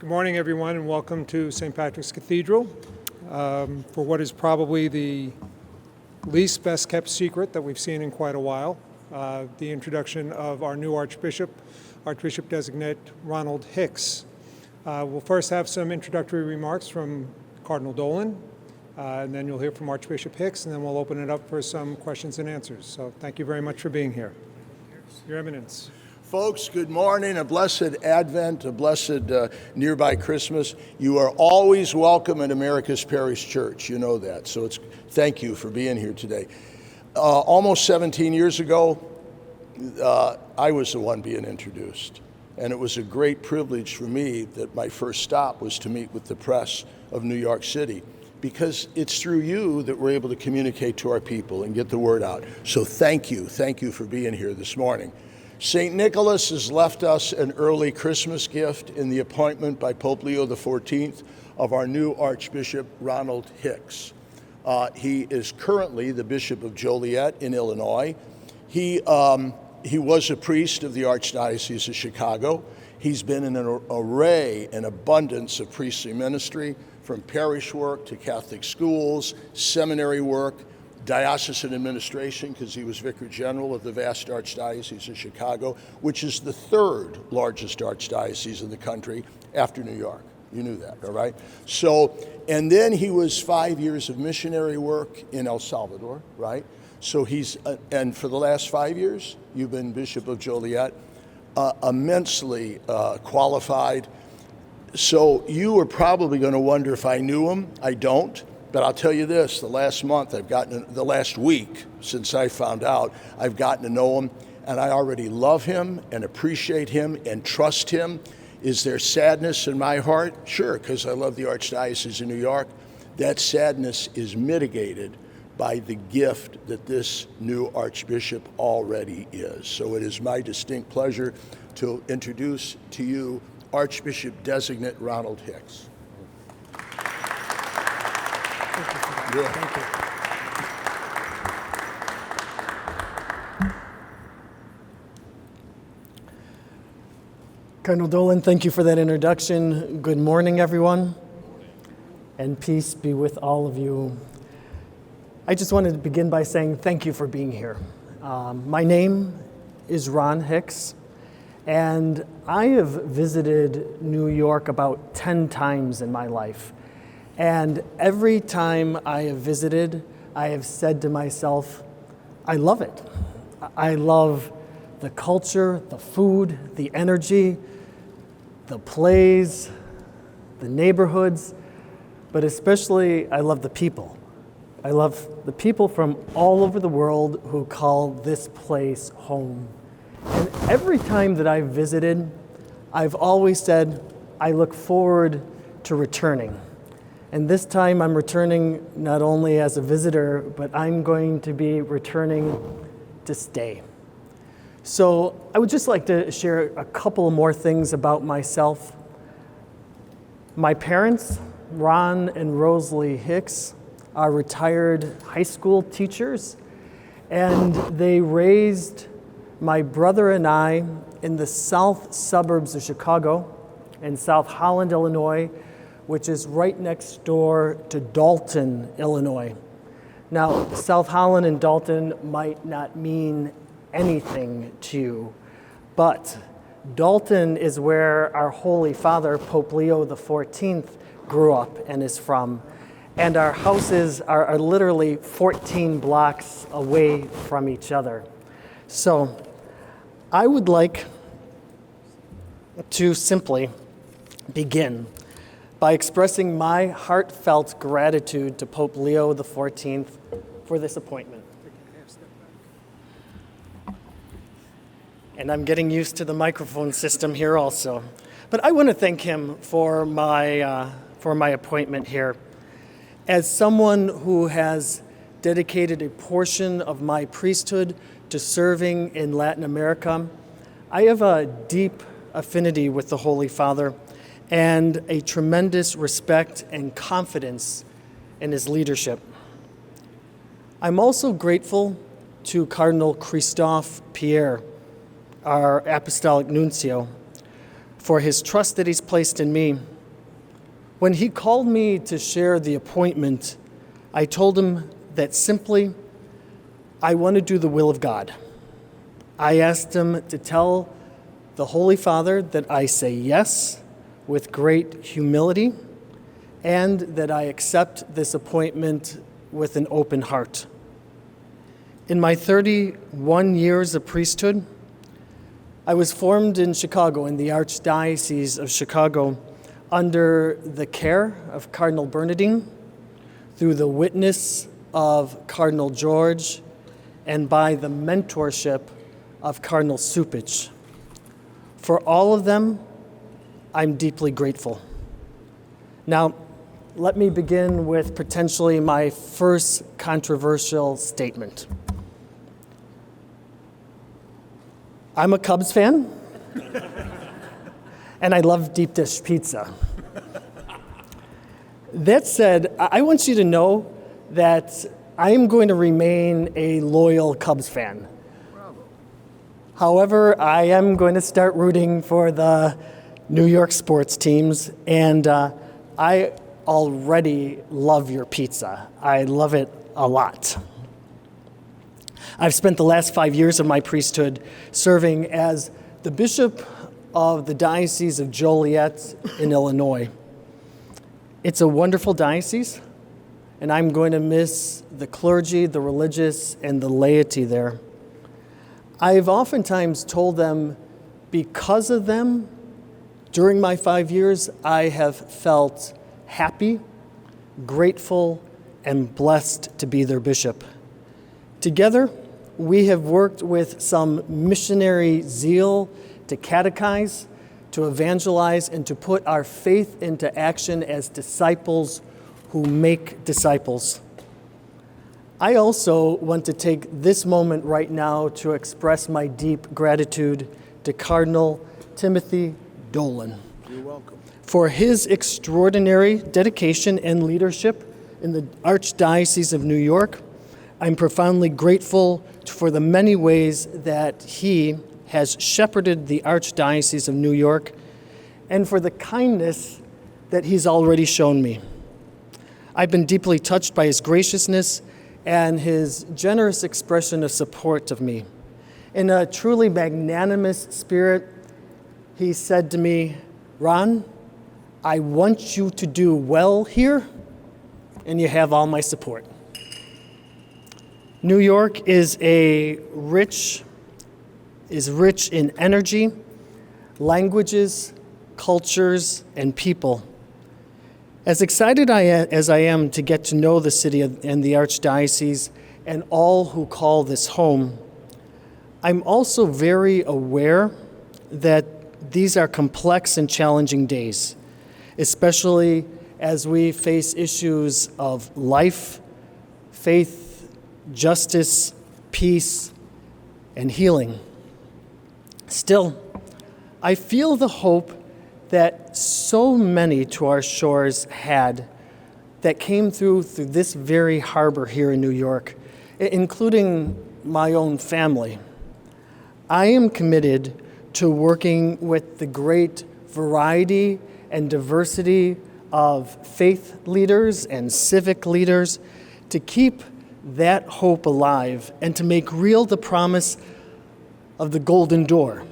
Good morning, everyone, and welcome to St. Patrick's Cathedral for what is probably the least best-kept secret that we've seen in quite a while, the introduction of our new Archbishop Designate Ronald Hicks. We'll first have some introductory remarks from Cardinal Dolan, and then you'll hear from Archbishop Hicks, and then we'll open it up for some questions and answers. So thank you very much for being here. Your Eminence. Folks, good morning, a blessed Advent, a blessed nearby Christmas. You are always welcome at America's Parish Church, you know that, so thank you for being here today. Almost 17 years ago, I was the one being introduced, and it was a great privilege for me that my first stop was to meet with the press of New York City, because it's through you that we're able to communicate to our people and get the word out. So thank you for being here this morning. St. Nicholas has left us an early Christmas gift in the appointment by Pope Leo XIV of our new Archbishop Ronald Hicks. He is currently the Bishop of Joliet in Illinois. He was a priest of the Archdiocese of Chicago. He's been in an array and abundance of priestly ministry, from parish work to Catholic schools, seminary work, diocesan administration, because he was Vicar General of the vast Archdiocese of Chicago, which is the third largest archdiocese in the country after New York. You knew that, all right? So, and then he was 5 years of missionary work in El Salvador, right? So and for the last 5 years, you've been Bishop of Joliet, immensely qualified. So you are probably going to wonder if I knew him. I don't. But I'll tell you this, the last week since I found out, I've gotten to know him, and I already love him and appreciate him and trust him. Is there sadness in my heart? Sure, because I love the Archdiocese of New York. That sadness is mitigated by the gift that this new Archbishop already is. So it is my distinct pleasure to introduce to you Archbishop Designate Ronald Hicks. Yeah. Thank you. Cardinal Dolan, thank you for that introduction. Good morning, everyone, and peace be with all of you. I just wanted to begin by saying thank you for being here. My name is Ron Hicks, and I have visited New York about 10 times in my life. And every time I have visited, I have said to myself, I love it. I love the culture, the food, the energy, the plays, the neighborhoods, but especially I love the people. I love the people from all over the world who call this place home. And every time that I've visited, I've always said, I look forward to returning. And this time I'm returning not only as a visitor, but I'm going to be returning to stay. So I would just like to share a couple more things about myself. My parents, Ron and Rosalie Hicks, are retired high school teachers, and they raised my brother and I in the south suburbs of Chicago in South Holland, Illinois, which is right next door to Dalton, Illinois. Now, South Holland and Dalton might not mean anything to you, but Dalton is where our Holy Father, Pope Leo XIV, grew up and is from. And our houses are literally 14 blocks away from each other. So I would like to simply begin by expressing my heartfelt gratitude to Pope Leo XIV for this appointment. And I'm getting used to the microphone system here also. But I want to thank him for my appointment here. As someone who has dedicated a portion of my priesthood to serving in Latin America, I have a deep affinity with the Holy Father and a tremendous respect and confidence in his leadership. I'm also grateful to Cardinal Christophe Pierre, our Apostolic Nuncio, for his trust that he's placed in me When he called me to share the appointment, I told him that simply, I want to do the will of God. I asked him to tell the Holy Father that I say yes with great humility and that I accept this appointment with an open heart. In my 31 years of priesthood, I was formed in Chicago, in the Archdiocese of Chicago, under the care of Cardinal Bernardine, through the witness of Cardinal George, and by the mentorship of Cardinal Supich. For all of them, I'm deeply grateful. Now, let me begin with potentially my first controversial statement. I'm a Cubs fan, and I love deep dish pizza. That said, I want you to know that I am going to remain a loyal Cubs fan. However, I am going to start rooting for the New York sports teams, and I already love your pizza. I love it a lot. I've spent the last 5 years of my priesthood serving as the bishop of the Diocese of Joliet in Illinois. It's a wonderful diocese, and I'm going to miss the clergy, the religious, and the laity there. I've oftentimes told them, because of them, during my 5 years, I have felt happy, grateful, and blessed to be their bishop. Together, we have worked with some missionary zeal to catechize, to evangelize, and to put our faith into action as disciples who make disciples. I also want to take this moment right now to express my deep gratitude to Cardinal Timothy Dolan. You're welcome. For his extraordinary dedication and leadership in the Archdiocese of New York. I'm profoundly grateful for the many ways that he has shepherded the Archdiocese of New York and for the kindness that he's already shown me. I've been deeply touched by his graciousness and his generous expression of support of me. In a truly magnanimous spirit, he said to me, "Ron, I want you to do well here, and you have all my support." New York is rich in energy, languages, cultures, and people. As excited as I am to get to know the city and the Archdiocese and all who call this home, I'm also very aware that these are complex and challenging days, especially as we face issues of life, faith, justice, peace, and healing. Still, I feel the hope that so many to our shores had that came through this very harbor here in New York, including my own family. I am committed to working with the great variety and diversity of faith leaders and civic leaders to keep that hope alive and to make real the promise of the golden door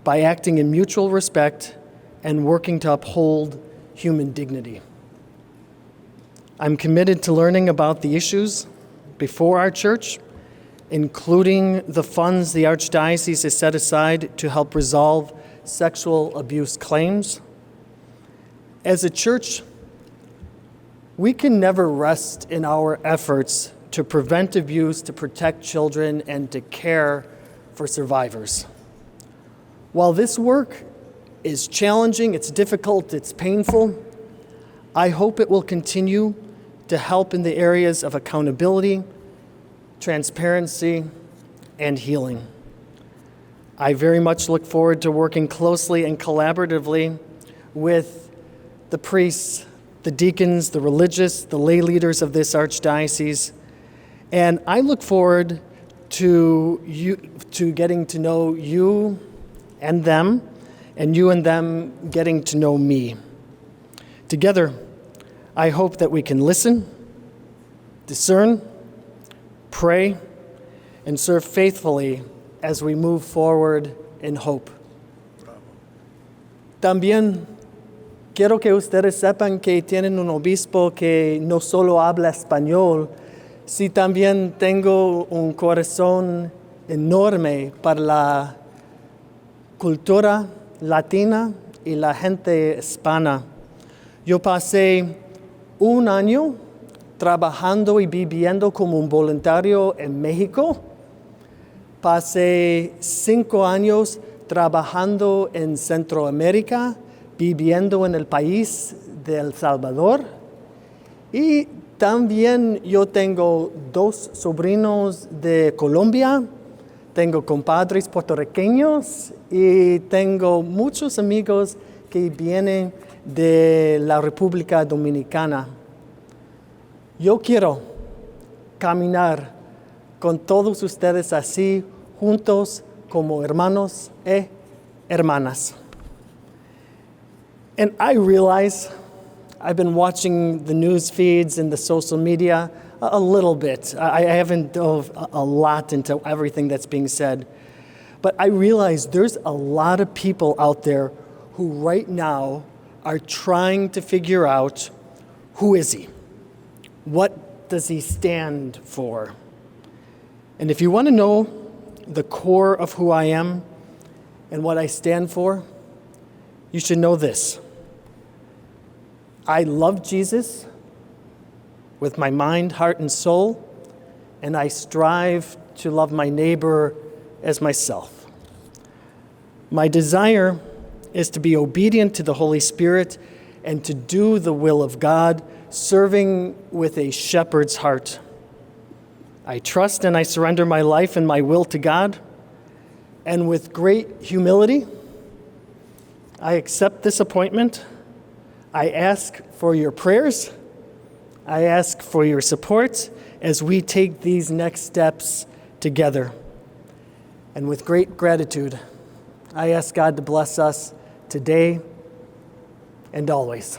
by acting in mutual respect and working to uphold human dignity. I'm committed to learning about the issues before our church, including the funds the Archdiocese has set aside to help resolve sexual abuse claims. As a church, we can never rest in our efforts to prevent abuse, to protect children, and to care for survivors. While this work is challenging, it's difficult, it's painful, I hope it will continue to help in the areas of accountability, transparency, and healing. I very much look forward to working closely and collaboratively with the priests, the deacons, the religious, the lay leaders of this Archdiocese, and I look forward to getting to know you and them, and you and them getting to know me. Together, I hope that we can listen, discern, pray, and serve faithfully as we move forward in hope. También quiero que ustedes sepan que tienen un obispo que no solo habla español, sino también tengo un corazón enorme para la cultura latina y la gente hispana. Yo pasé un año trabajando y viviendo como un voluntario en México. Pasé 5 años trabajando en Centroamérica, viviendo en el país de El Salvador. Y también yo tengo 2 sobrinos de Colombia, tengo compadres puertorriqueños y tengo muchos amigos que vienen de la República Dominicana. Yo quiero caminar con todos ustedes así, juntos como hermanos y hermanas. And I realize I've been watching the news feeds and the social media a little bit. I haven't dove a lot into everything that's being said. But I realize there's a lot of people out there who right now are trying to figure out, who is he? What does he stand for? And if you want to know the core of who I am and what I stand for, you should know this. I love Jesus with my mind, heart, and soul, and I strive to love my neighbor as myself. My desire is to be obedient to the Holy Spirit and to do the will of God, serving with a shepherd's heart. I trust and I surrender my life and my will to God, and with great humility, I accept this appointment. I ask for your prayers. I ask for your support as we take these next steps together. And with great gratitude, I ask God to bless us today and always.